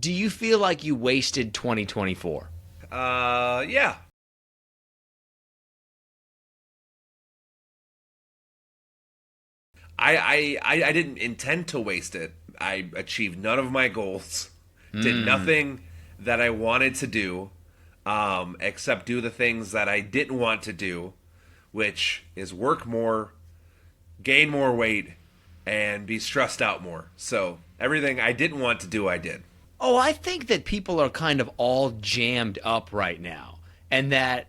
Do you feel like you wasted 2024? Yeah. I didn't intend to waste it. I achieved none of my goals. Did nothing that I wanted to do, except do the things that I didn't want to do, which is work more, gain more weight, and be stressed out more. So everything I didn't want to do, I did. Oh, I think that people are kind of all jammed up right now, and that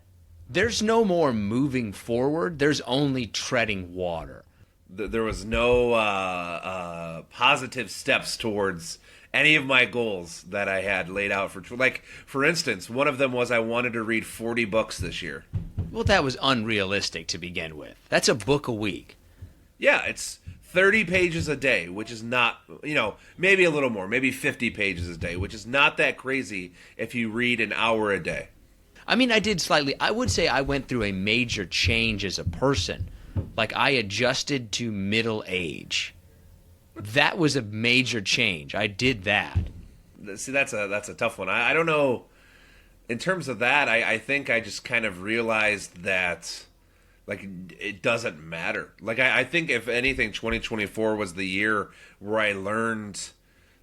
there's no more moving forward. There's only treading water. There was no positive steps towards any of my goals that I had laid out for instance, one of them was I wanted to read 40 books this year. Well, that was unrealistic to begin with. That's a book a week. Yeah, it's 30 pages a day, which is not, maybe a little more, maybe 50 pages a day, which is not that crazy if you read an hour a day. I mean, I would say I went through a major change as a person. Like, I adjusted to middle age. That was a major change. I did that. See, that's a tough one. I don't know. In terms of that, I think I just kind of realized that, like, it doesn't matter. Like, I think, if anything, 2024 was the year where I learned,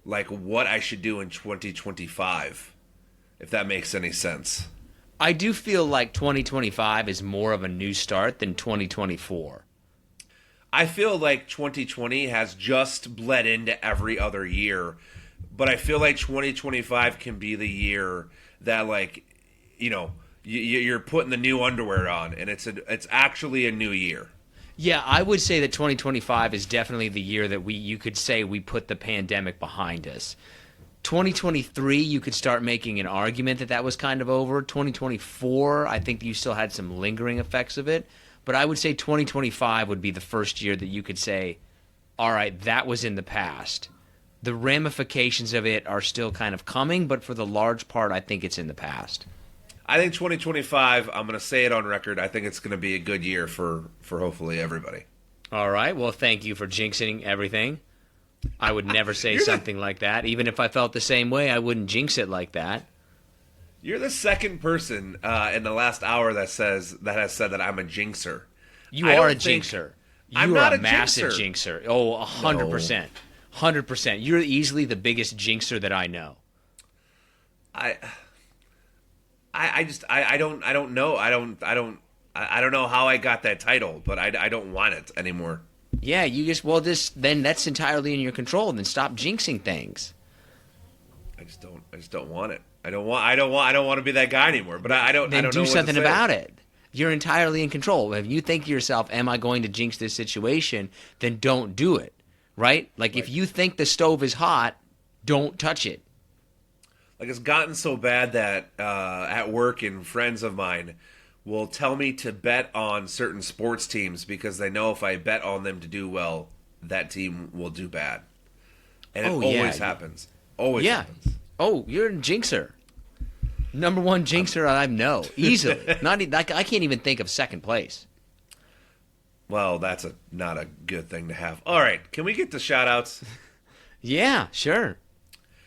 like, what I should do in 2025, if that makes any sense. I do feel like 2025 is more of a new start than 2024. I feel like 2020 has just bled into every other year, but I feel like 2025 can be the year that, like, you're putting the new underwear on, and it's actually a new year. Yeah, I would say that 2025 is definitely the year that you could say we put the pandemic behind us. 2023, you could start making an argument that was kind of over. 2024, I think you still had some lingering effects of it. But I would say 2025 would be the first year that you could say, all right, that was in the past. The ramifications of it are still kind of coming, but for the large part, I think it's in the past. I think 2025, I'm going to say it on record, I think it's going to be a good year for hopefully everybody. All right. Well, thank you for jinxing everything. I would never say something like that. Even if I felt the same way, I wouldn't jinx it like that. You're the second person in the last hour that has said that I'm a jinxer. You are a jinxer. I'm not a massive jinxer. Oh, 100%. No. 100%. You're easily the biggest jinxer that I know. I don't know. I don't know how I got that title, but I don't want it anymore. Yeah, then that's entirely in your control. Then stop jinxing things. I just don't want it. I don't want to be that guy anymore. But I don't know. Do something about it. You're entirely in control. If you think to yourself, "Am I going to jinx this situation?" Then don't do it. Right? Like, if you think the stove is hot, don't touch it. Like, it's gotten so bad that at work, and friends of mine will tell me to bet on certain sports teams because they know if I bet on them to do well, that team will do bad. And it always happens. Always happens. Oh, you're a jinxer. Number one jinxer I know. Easily. I can't even think of second place. Well, that's not a good thing to have. All right. Can we get to shout-outs? Yeah, sure.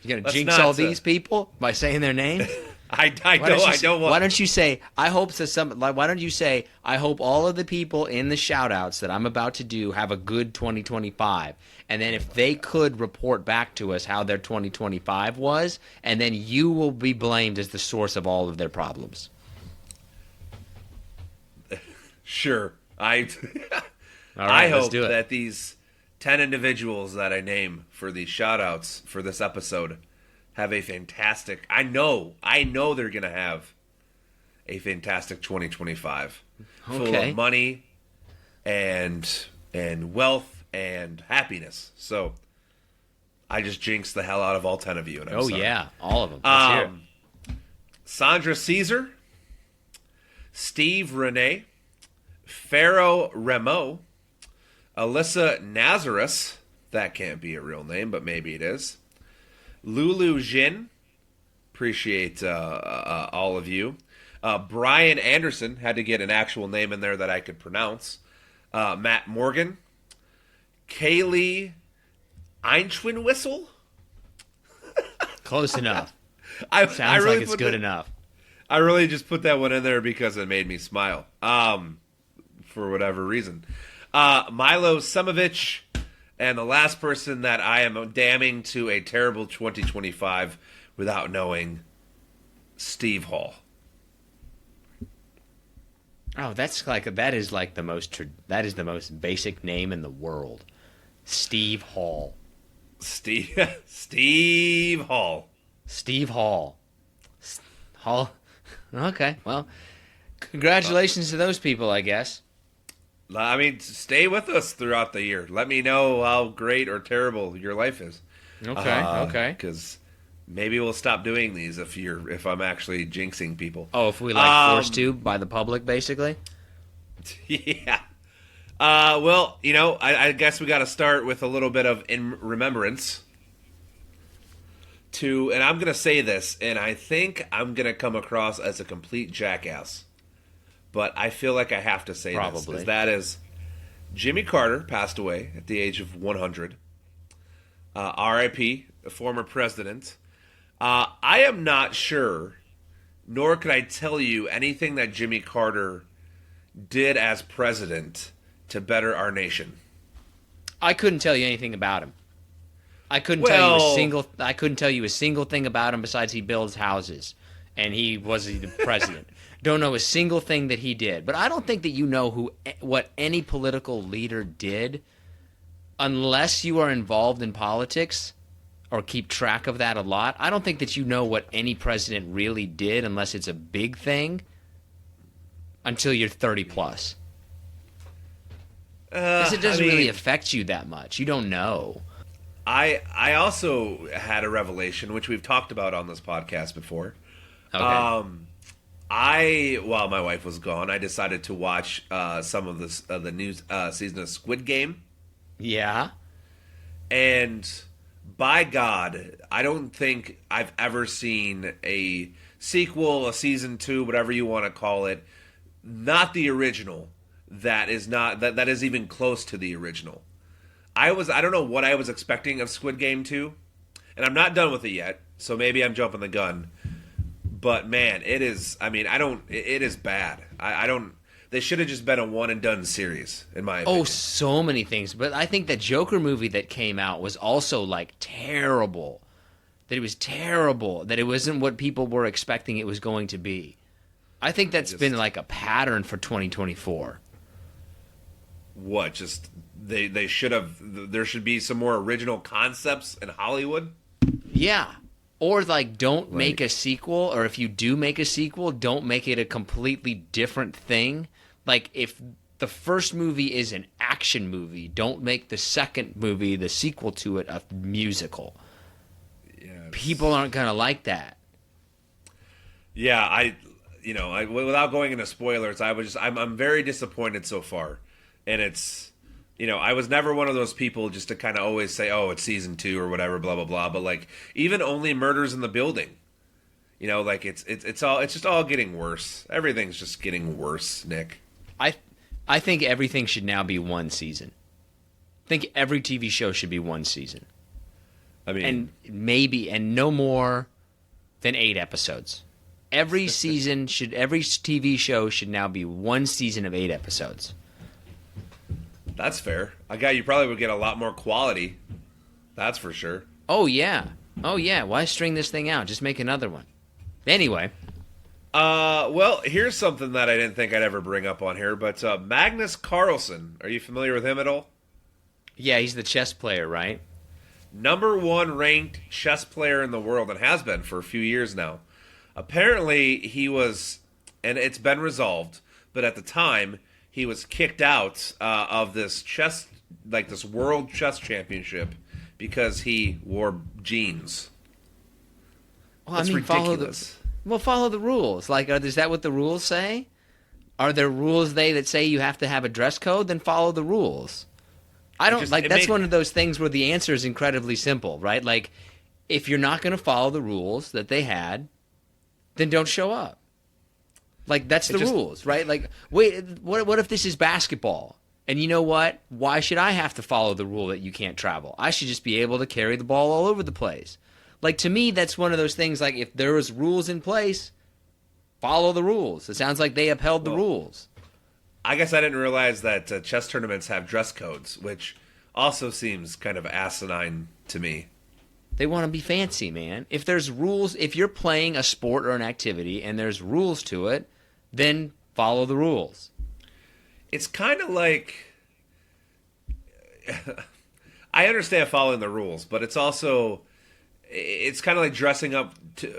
You going to jinx all these people by saying their name? I don't want. Why don't you say, I hope all of the people in the shout-outs that I'm about to do have a good 2025. And then if they could report back to us how their 2025 was, and then you will be blamed as the source of all of their problems. Sure. All right, I hope that these 10 individuals that I name for these shout-outs for this episode have a fantastic... I know they're going to have a fantastic 2025. Okay. Full of money and wealth and happiness. So I just jinxed the hell out of all 10 of you. And I'm sorry. Yeah, all of them. Let's hear it. Sandra Caesar, Steve Renee, Pharaoh Remo, Alyssa Nazarus, that can't be a real name, but maybe it is, Lulu Jin, appreciate all of you, Brian Anderson, had to get an actual name in there that I could pronounce, Matt Morgan, Kaylee Einschwinwhistle, Close enough. I Sounds really like it's good enough. I really just put that one in there because it made me smile. For whatever reason. Milo Sumovich, and the last person that I am damning to a terrible 2025 without knowing, Steve Hall. Oh, that is the most basic name in the world. Steve Hall. Steve Hall. Steve Hall. Hall. Okay, well, congratulations to those people, I guess. I mean, stay with us throughout the year. Let me know how great or terrible your life is. Okay. Because maybe we'll stop doing these if I'm actually jinxing people. Oh, if we forced to by the public, basically. Yeah. Well, I guess we got to start with a little bit of in remembrance. And I'm going to say this, and I think I'm going to come across as a complete jackass. But I feel like I have to say this. That is, Jimmy Carter passed away at the age of 100. R.I.P., a former president. I am not sure, nor could I tell you anything that Jimmy Carter did as president to better our nation. I couldn't tell you anything about him. I couldn't tell you a single thing about him besides he builds houses and he was the president. Don't know a single thing that he did. But I don't think that you know what any political leader did unless you are involved in politics or keep track of that a lot. I don't think that you know what any president really did unless it's a big thing until you're 30 plus. Because it doesn't really affect you that much. You don't know. I also had a revelation, which we've talked about on this podcast before. Okay. While my wife was gone, I decided to watch some of the new season of Squid Game. Yeah. And by God, I don't think I've ever seen a sequel, a season 2, whatever you want to call it, not the original, that is even close to the original. I don't know what I was expecting of Squid Game 2, and I'm not done with it yet, so maybe I'm jumping the gun. But man, it is bad. They should have just been a one and done series, in my opinion. Oh, so many things. But I think that Joker movie that came out was also terrible. That it was terrible. That it wasn't what people were expecting it was going to be. I think that's been a pattern for 2024. What? Just they should have. There should be some more original concepts in Hollywood. Yeah. Or don't make a sequel, or if you do make a sequel, don't make it a completely different thing. If the first movie is an action movie, don't make the second movie, the sequel to it, a musical. Yeah, people aren't gonna like that. Yeah, without going into spoilers, I'm very disappointed so far, and it's. I was never one of those people just to kind of always say, oh, it's season 2 or whatever, blah, blah, blah. But even Only Murders in the Building, it's just all getting worse. Everything's just getting worse, Nick. I think everything should now be one season. I think every TV show should be one season. And no more than 8 episodes. Every TV show should now be one season of 8 episodes. That's fair. You probably would get a lot more quality. That's for sure. Oh, yeah. Why string this thing out? Just make another one. Anyway. Well, here's something that I didn't think I'd ever bring up on here, but Magnus Carlsen. Are you familiar with him at all? Yeah, he's the chess player, right? Number 1 ranked chess player in the world, and has been for a few years now. Apparently, he was, and it's been resolved, but at the time, he was kicked out of this this world chess championship because he wore jeans. Well, That's ridiculous. Follow the rules. Is that what the rules say? Are there rules that say you have to have a dress code? Then follow the rules. That's one of those things where the answer is incredibly simple, right? If you're not going to follow the rules that they had, then don't show up. That's the rules, right? Wait, what if this is basketball? And you know what? Why should I have to follow the rule that you can't travel? I should just be able to carry the ball all over the place. Like, to me, that's one of those things, like, if there was rules in place, follow the rules. It sounds like they upheld the rules. I guess I didn't realize that chess tournaments have dress codes, which also seems kind of asinine to me. They want to be fancy, man. If there's rules, if you're playing a sport or an activity and there's rules to it, then follow the rules. It's kind of like... I understand following the rules, but it's also... It's kind of like dressing up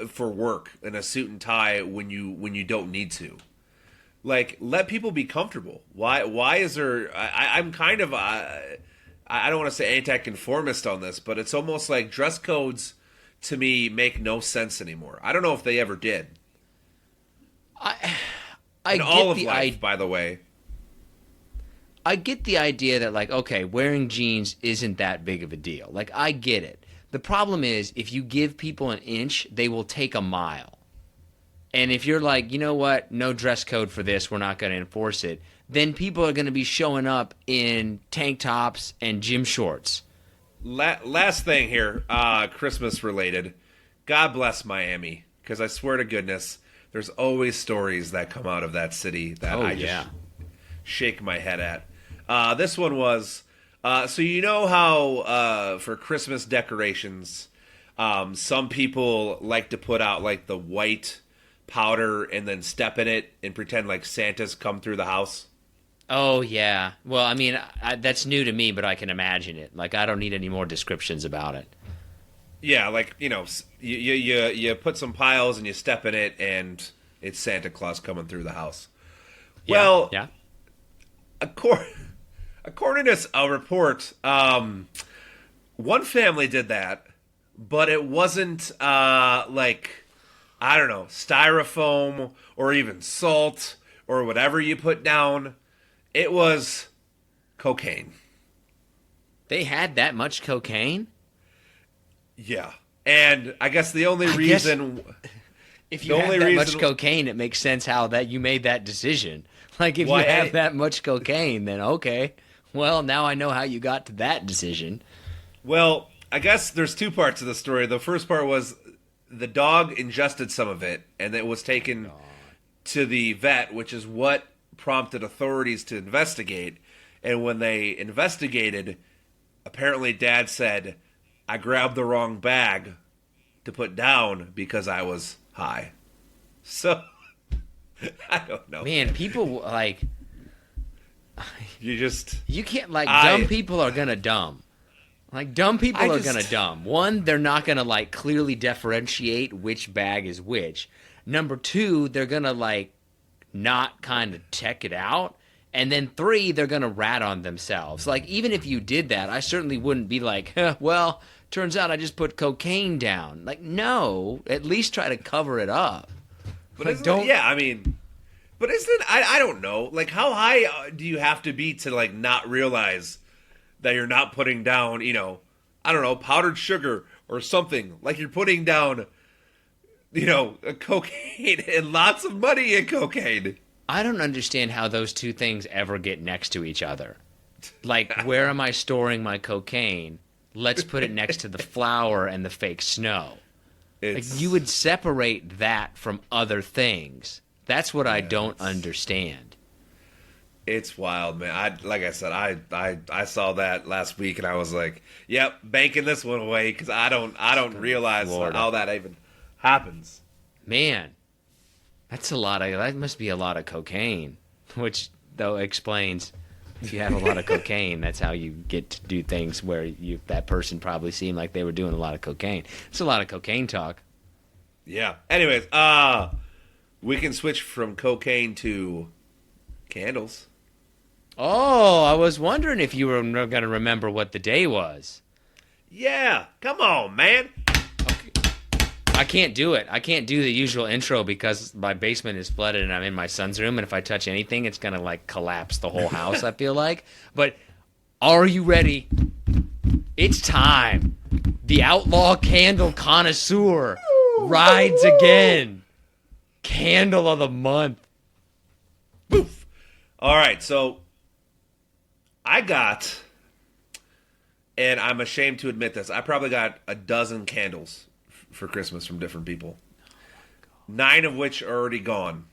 for work in a suit and tie when you don't need to. Like, let people be comfortable. Why is there... I'm kind of... I don't want to say anti-conformist on this, but it's almost like dress codes, to me, make no sense anymore. I don't know if they ever did. In all of life, by the way. I get the idea that, like, okay, wearing jeans isn't that big of a deal. Like, I get it. The problem is, if you give people an inch, they will take a mile. And if you're like, you know what, no dress code for this, we're not going to enforce it, then people are going to be showing up in tank tops and gym shorts. Last thing here, Christmas related. God bless Miami, because I swear to goodness, there's always stories that come out of that city that I just shake my head at. This one was, so you know how for Christmas decorations, some people like to put out like the white powder and then step in it and pretend like Santa's come through the house? Oh, yeah. Well, I mean, that's new to me, but I can imagine it. Like, I don't need any more descriptions about it. Yeah, like, you know, you put some piles and you step in it, and it's Santa Claus coming through the house. Yeah, well, yeah. According to a report, one family did that, but it wasn't like, I don't know, styrofoam or even salt or whatever you put down. It was cocaine. They had that much cocaine? Yeah. And I guess the only reason... If you have that much cocaine, it makes sense how that you made that decision. Like, if you have that much cocaine, then okay. Well, now I know how you got to that decision. Well, I guess there's two parts of the story. The first part was the dog ingested some of it, and it was taken to the vet, which is what prompted authorities to investigate. And when they investigated, apparently Dad said, I grabbed the wrong bag to put down because I was high. So, I don't know. Man, people, like... You can't, like, dumb people are gonna dumb. Like, dumb people are gonna dumb. One, they're not gonna, like, clearly differentiate which bag is which. Number two, they're gonna, like, not kind of check it out. And then three, they're going to rat on themselves. Like, even if you did that, I certainly wouldn't be like, well, turns out I just put cocaine down. Like, no, at least try to cover it up. But like, don't. Yeah, I mean, but isn't I don't know. Like, how high do you have to be to, like, not realize that you're not putting down, you know, I don't know, powdered sugar or something. Like, you're putting down, you know, cocaine and lots of money in cocaine. I don't understand how those two things ever get next to each other. Like, where am I storing my cocaine? Let's put it next to the flour and the fake snow. Like, you would separate that from other things. That's what I don't understand. It's wild, man. Like I said, I saw that last week and I was like, yep, banking this one away because I don't realize how that even happens. Man, that must be a lot of cocaine, which though explains if you have a lot of cocaine, that's how you get to do things where that person probably seemed like they were doing a lot of cocaine. It's a lot of cocaine talk. Yeah. Anyways, we can switch from cocaine to candles. Oh, I was wondering if you were going to remember what the day was. Yeah, come on, man. I can't do it. I can't do the usual intro because my basement is flooded and I'm in my son's room, and if I touch anything, it's going to, like, collapse the whole house, I feel like. But are you ready? It's time. The outlaw candle connoisseur rides again. Candle of the month. Boof. All right, so I got, and I'm ashamed to admit this, I probably got a dozen candles for Christmas from different people. 9 of which are already gone.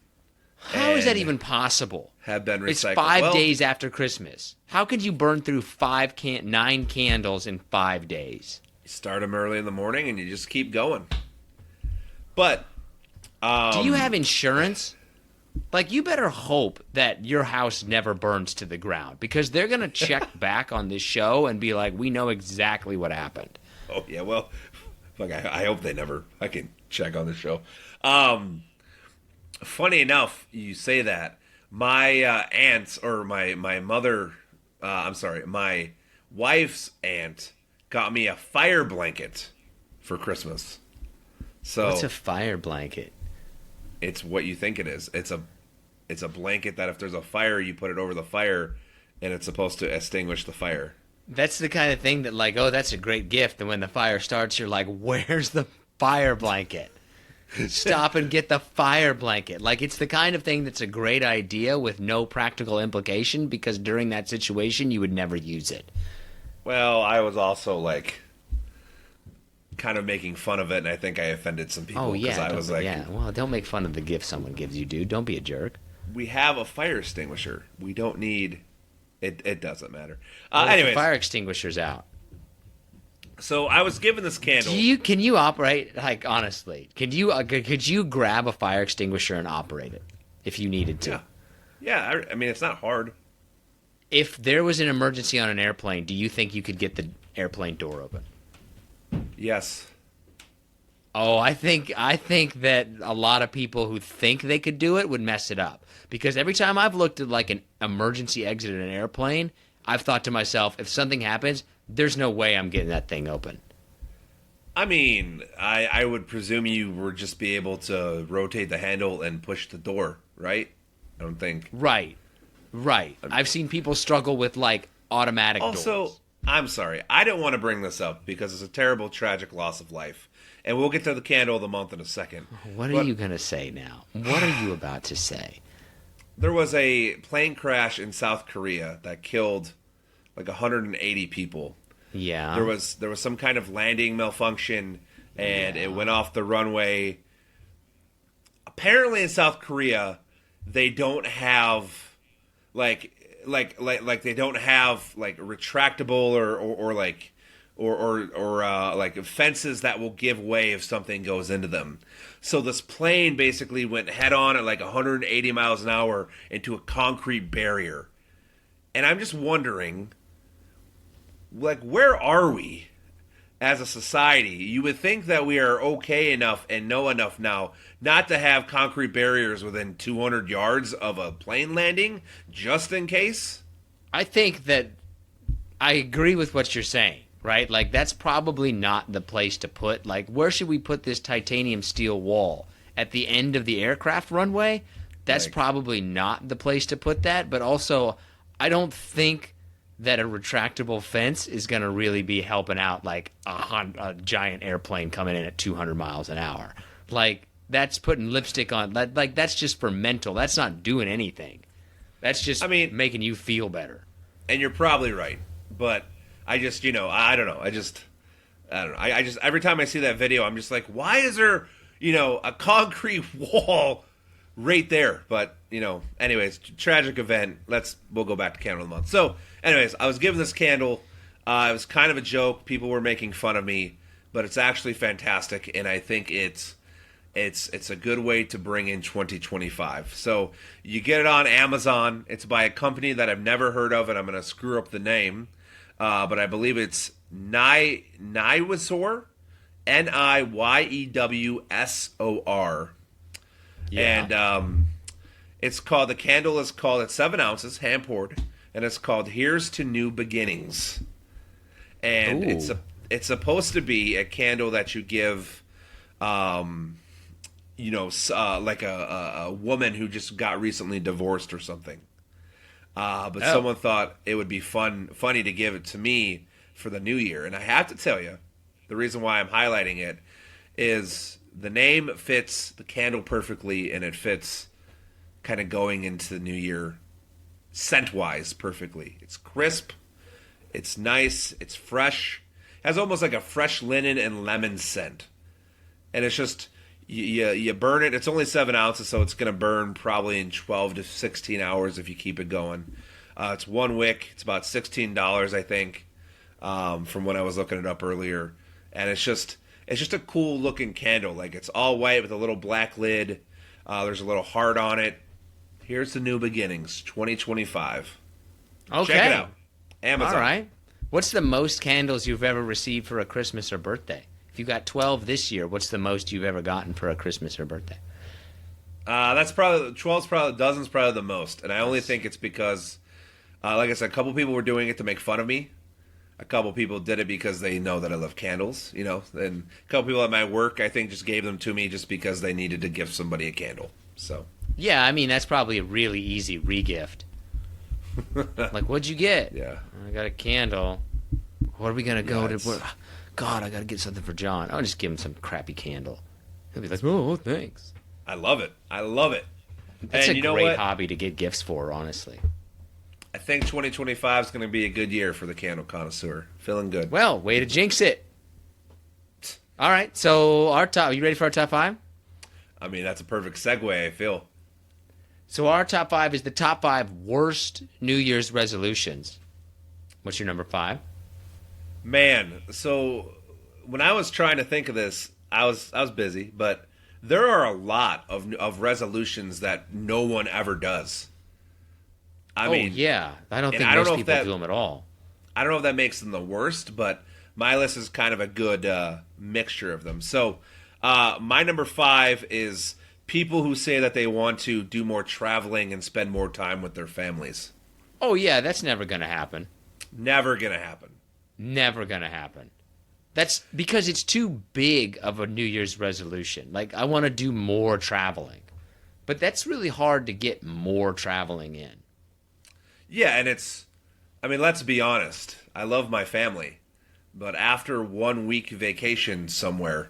How is that even possible? Have been recycled. It's 5 days after Christmas. How could you burn through 9 candles in 5 days? You start them early in the morning and you just keep going. But do you have insurance? Like, you better hope that your house never burns to the ground, because they're going to check back on this show and be like, we know exactly what happened. Oh, yeah, well, fuck, I hope they never. I can check on the show. Funny enough, you say that. My aunts, or my mother, my wife's aunt got me a fire blanket for Christmas. So what's a fire blanket? It's what you think it is. It's a blanket that if there's a fire, you put it over the fire, and it's supposed to extinguish the fire. That's the kind of thing that, like, oh, that's a great gift, and when the fire starts, you're like, where's the fire blanket? Stop and get the fire blanket. Like, it's the kind of thing that's a great idea with no practical implication, because during that situation, you would never use it. Well, I was also, like, kind of making fun of it, and I think I offended some people. Oh, yeah. I was like, well, don't make fun of the gift someone gives you, dude. Don't be a jerk. We have a fire extinguisher. We don't need... It doesn't matter. Well, anyways. The fire extinguisher's out. So I was given this candle. Can you operate, like, honestly, could you grab a fire extinguisher and operate it if you needed to? Yeah, I mean, it's not hard. If there was an emergency on an airplane, do you think you could get the airplane door open? Yes. Oh, I think that a lot of people who think they could do it would mess it up. Because every time I've looked at, like, an emergency exit in an airplane, I've thought to myself, if something happens, there's no way I'm getting that thing open. I mean, I would presume you would just be able to rotate the handle and push the door, right? I don't think. Right. I've seen people struggle with, like, automatic doors. Also, I'm sorry. I don't want to bring this up because it's a terrible, tragic loss of life. And we'll get to the candle of the month in a second. What are you going to say now? What are you about to say? There was a plane crash in South Korea that killed like 180 people. Yeah. There was some kind of landing malfunction, and it went off the runway. Apparently in South Korea, they don't have like they don't have like retractable or like fences that will give way if something goes into them. So this plane basically went head on at like 180 miles an hour into a concrete barrier. And I'm just wondering, like, where are we as a society? You would think that we are okay enough and know enough now not to have concrete barriers within 200 yards of a plane landing, just in case. I think that I agree with what you're saying. Right? Like, that's probably not the place to put. Like, where should we put this titanium steel wall? At the end of the aircraft runway? That's probably not the place to put that. But also, I don't think that a retractable fence is going to really be helping out, like, a giant airplane coming in at 200 miles an hour. Like, that's putting lipstick on. Like, that's just for mental. That's not doing anything. That's just making you feel better. And you're probably right. But I just, I don't know. I just, every time I see that video, I'm just like, why is there, a concrete wall right there? But, anyways, tragic event. We'll go back to Candle of the Month. So, anyways, I was given this candle. It was kind of a joke. People were making fun of me, but it's actually fantastic. And I think it's a good way to bring in 2025. So you get it on Amazon. It's by a company that I've never heard of, and I'm going to screw up the name. But I believe it's Niywesor, Niywesor. Yeah. And it's called, the candle is called, it's 7 ounces, hand poured, and it's called Here's to New Beginnings. And it's supposed to be a candle that you give, like a woman who just got recently divorced or something. But someone thought it would be funny to give it to me for the new year. And I have to tell you, the reason why I'm highlighting it is the name fits the candle perfectly, and it fits kind of going into the new year scent-wise perfectly. It's crisp, it's nice, it's fresh, it has almost like a fresh linen and lemon scent. and it's just you burn it. It's only 7 ounces, so it's going to burn probably in 12 to 16 hours if you keep it going. It's one wick. It's about $16, I think, from when I was looking it up earlier. And it's just a cool looking candle. Like, it's all white with a little black lid. There's a little heart on it. Here's the new beginnings, 2025. Okay. Check it out. Amazon. All right. What's the most candles you've ever received for a Christmas or birthday? If you got 12 this year, what's the most you've ever gotten for a Christmas or birthday? That's probably 12's probably dozen's probably the most, and I only think it's because, like I said, a couple people were doing it to make fun of me. A couple people did it because they know that I love candles, and a couple people at my work, I think, just gave them to me just because they needed to give somebody a candle. So yeah, I mean that's probably a really easy regift. Like, what'd you get? Yeah, I got a candle. What are we gonna go Yeah, to? God, I gotta get something for John. I'll just give him some crappy candle. He'll be like, oh, thanks. I love it. I love it. That's and a great hobby to get gifts for, honestly. I think 2025 is going to be a good year for the candle connoisseur. Feeling good. Well, way to jinx it. All right, so are you ready for our top 5? I mean, that's a perfect segue, I feel. So our top 5 is the top 5 worst New Year's resolutions. What's your number 5? Man, so when I was trying to think of this, I was busy, but there are a lot of resolutions that no one ever does. I mean, yeah. I don't think most people do them at all. I don't know if that makes them the worst, but my list is kind of a good mixture of them. So my number 5 is people who say that they want to do more traveling and spend more time with their families. Oh, yeah, that's never going to happen. Never going to happen. Never going to happen. That's because it's too big of a New Year's resolution. Like, I want to do more traveling. But that's really hard to get more traveling in. Yeah, and let's be honest. I love my family. But after 1 week vacation somewhere,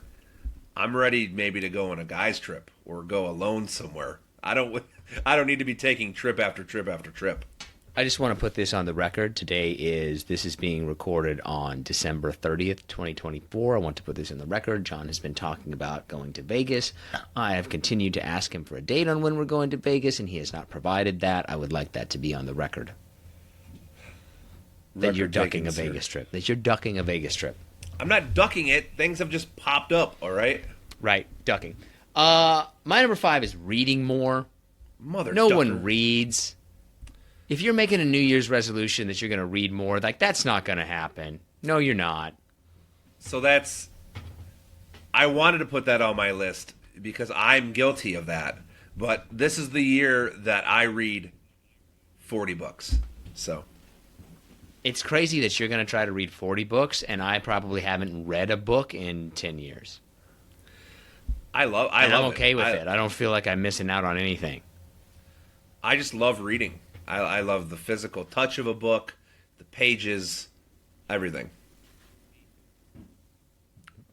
I'm ready maybe to go on a guy's trip or go alone somewhere. I don't need to be taking trip after trip after trip. I just want to put this on the record. This is being recorded on December 30th, 2024. I want to put this in the record. John has been talking about going to Vegas. I have continued to ask him for a date on when we're going to Vegas, and he has not provided that. I would like that to be on the record. That you're ducking a Vegas trip. That you're ducking a Vegas trip. I'm not ducking it. Things have just popped up, all right? Right, ducking. My number 5 is reading more. No one reads. If you're making a New Year's resolution that you're going to read more, like, that's not going to happen. No, you're not. So I wanted to put that on my list because I'm guilty of that. But this is the year that I read 40 books. So it's crazy that you're going to try to read 40 books, and I probably haven't read a book in 10 years. I'm okay with it. I don't feel like I'm missing out on anything. I just love reading. I love the physical touch of a book, the pages, everything.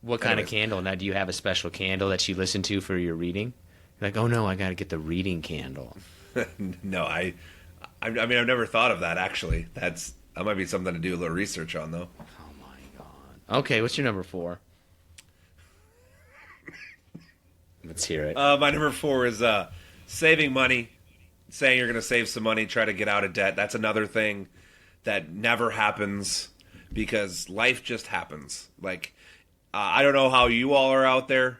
What kind of candle? Now, do you have a special candle that you listen to for your reading? You're like, oh no, I got to get the reading candle. No, I mean, I've never thought of that, actually. That might be something to do a little research on, though. Oh my God. Okay, what's your number 4? Let's hear it. My number 4 is saving money. Saying you're going to save some money, try to get out of debt. That's another thing that never happens because life just happens. Like, I don't know how you all are out there,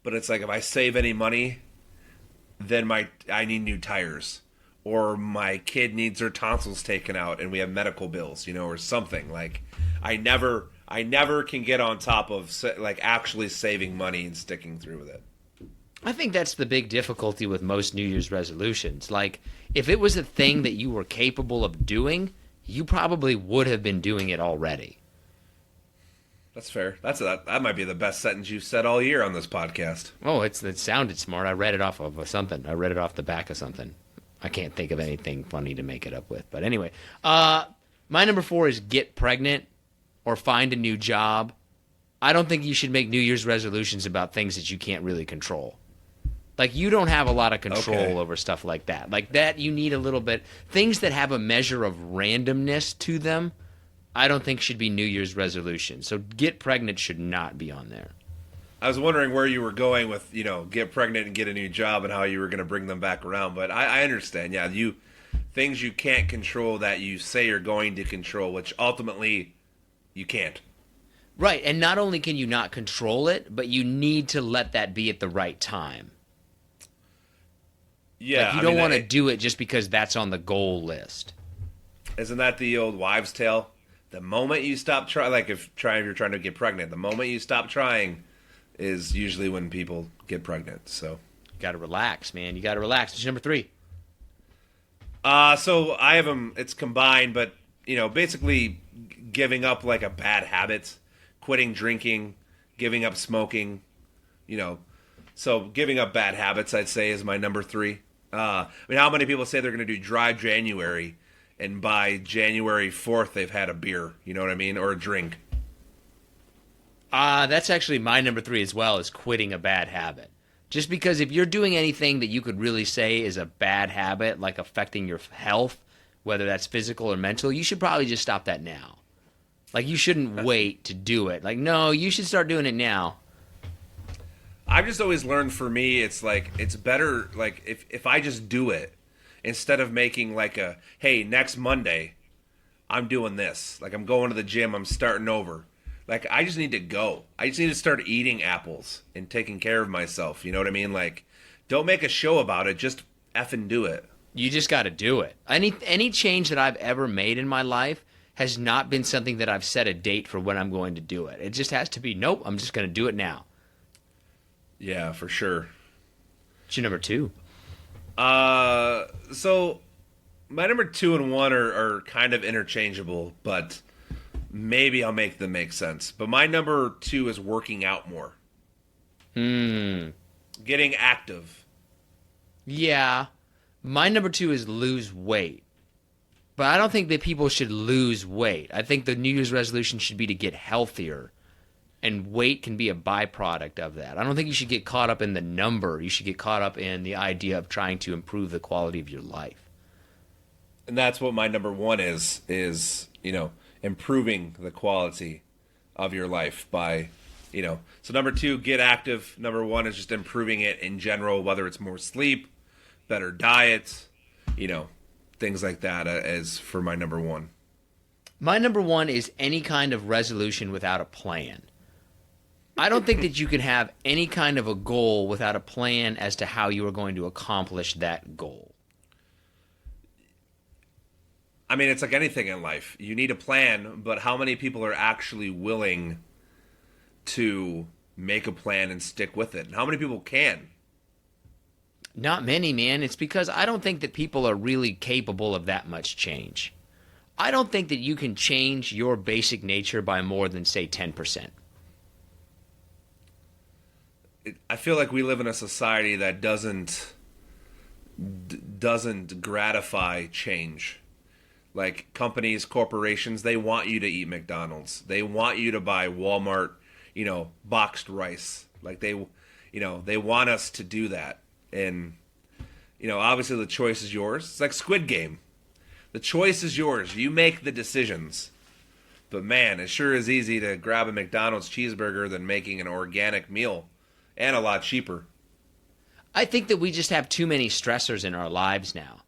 but it's like if I save any money, then I need new tires. Or my kid needs her tonsils taken out and we have medical bills, or something. Like, I never can get on top of like actually saving money and sticking through with it. I think that's the big difficulty with most New Year's resolutions. Like, if it was a thing that you were capable of doing, you probably would have been doing it already. That's fair. That might be the best sentence you've said all year on this podcast. Oh, it sounded smart. I read it off of something. I read it off the back of something. I can't think of anything funny to make it up with. But anyway, my number 4 is get pregnant or find a new job. I don't think you should make New Year's resolutions about things that you can't really control. Like, you don't have a lot of control over stuff like that. Like that, you need a little bit. Things that have a measure of randomness to them, I don't think should be New Year's resolutions. So get pregnant should not be on there. I was wondering where you were going with, get pregnant and get a new job and how you were going to bring them back around. But I understand. Yeah, things you can't control that you say you're going to control, which ultimately you can't. Right, and not only can you not control it, but you need to let that be at the right time. Yeah, like you don't want to do it just because that's on the goal list. Isn't that the old wives' tale? The moment you stop trying, like if you're trying to get pregnant, the moment you stop trying is usually when people get pregnant. So, got to relax, man. You got to relax. It's number 3. So I have them. It's combined, but basically giving up like a bad habit, quitting drinking, giving up smoking. So giving up bad habits, I'd say, is my number 3. How many people say they're going to do dry January, and by January 4th they've had a beer? You know what I mean, or a drink. That's actually my number 3 as well, is quitting a bad habit. Just because if you're doing anything that you could really say is a bad habit, like affecting your health, whether that's physical or mental, you should probably just stop that now. Like, you shouldn't wait to do it. Like, no, you should start doing it now. I've just always learned, for me, it's like, it's better, like, if I just do it, instead of making like a, hey, next Monday, I'm doing this. Like, I'm going to the gym, I'm starting over. Like, I just need to go. I just need to start eating apples and taking care of myself. You know what I mean? Like, don't make a show about it. Just effing do it. You just got to do it. Any change that I've ever made in my life has not been something that I've set a date for when I'm going to do it. It just has to be, nope, I'm just going to do it now. Yeah, for sure. What's your number 2? So my number 2 and 1 are kind of interchangeable, but maybe I'll make them make sense. But my number 2 is working out more. Getting active. Yeah. My number 2 is lose weight. But I don't think that people should lose weight. I think the New Year's resolution should be to get healthier. And weight can be a byproduct of that. I don't think you should get caught up in the number. You should get caught up in the idea of trying to improve the quality of your life. And that's what my number 1 is, improving the quality of your life by, So number 2, get active. Number 1 is just improving it in general, whether it's more sleep, better diet, things like that as for my number 1. My number 1 is any kind of resolution without a plan. I don't think that you can have any kind of a goal without a plan as to how you are going to accomplish that goal. I mean, it's like anything in life. You need a plan, but how many people are actually willing to make a plan and stick with it? And how many people can? Not many, man. It's because I don't think that people are really capable of that much change. I don't think that you can change your basic nature by more than, say, 10%. I feel like we live in a society that doesn't gratify change. Like companies, corporations, they want you to eat McDonald's. They want you to buy Walmart, boxed rice. Like they want us to do that. And, obviously the choice is yours. It's like Squid Game. The choice is yours. You make the decisions. But man, it sure is easy to grab a McDonald's cheeseburger than making an organic meal. And a lot cheaper. I think that we just have too many stressors in our lives now.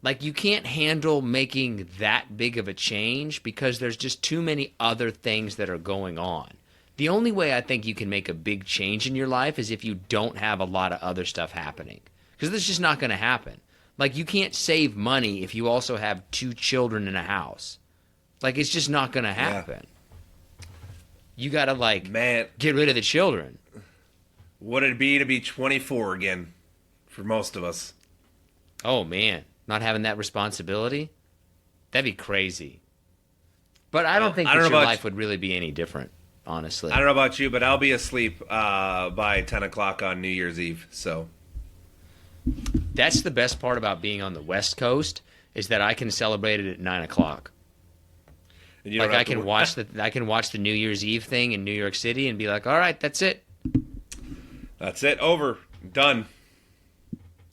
Like, you can't handle making that big of a change because there's just too many other things that are going on. The only way I think you can make a big change in your life is if you don't have a lot of other stuff happening. Because that's just not going to happen. Like, you can't save money if you also have 2 children in a house. Like, it's just not going to happen. Yeah. You got to, get rid of the children. What it'd be to be 24 again for most of us. Oh, man. Not having that responsibility? That'd be crazy. But I don't think that your life would really be any different, honestly. I don't know about you, but I'll be asleep by 10 o'clock on New Year's Eve, so. That's the best part about being on the West Coast, is that I can celebrate it at 9 o'clock. Like, I can watch the New Year's Eve thing in New York City and be like, all right, that's it. That's it. Over. Done.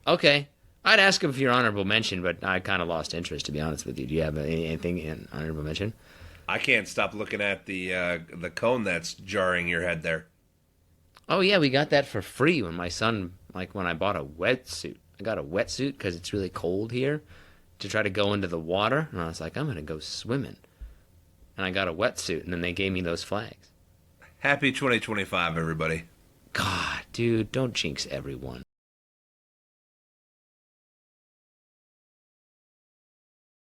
Okay. I'd ask him for your honorable mention, but I kind of lost interest, to be honest with you. Do you have anything in honorable mention? I can't stop looking at the cone that's jarring your head there. Oh yeah, we got that for free when my son, like when I bought a wetsuit. I got a wetsuit because it's really cold here to try to go into the water, and I was like, I'm gonna go swimming, and I got a wetsuit, and then they gave me those flags. Happy 2025, everybody. God, dude, don't jinx everyone.